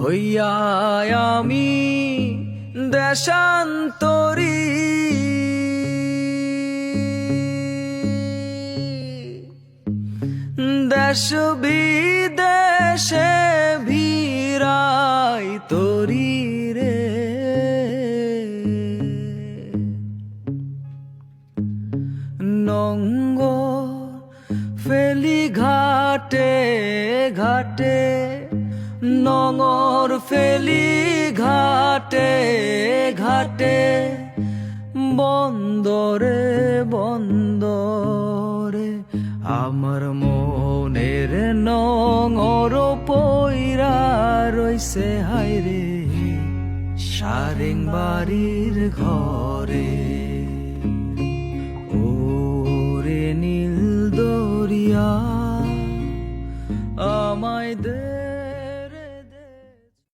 হইয়া আমি দেশান্তরী, দেশ বিদেশে ভিড়াই তরি রে। নঙ্গর ফেলি ঘাটে ঘাটে, নঙর ফেলি ঘাটে ঘাটে, বন্দরে বন্দরে আমার মনের নঙর পইরা রইছে হায়রে সারেং বাড়ির ঘরে। ওরে নীল দরিয়া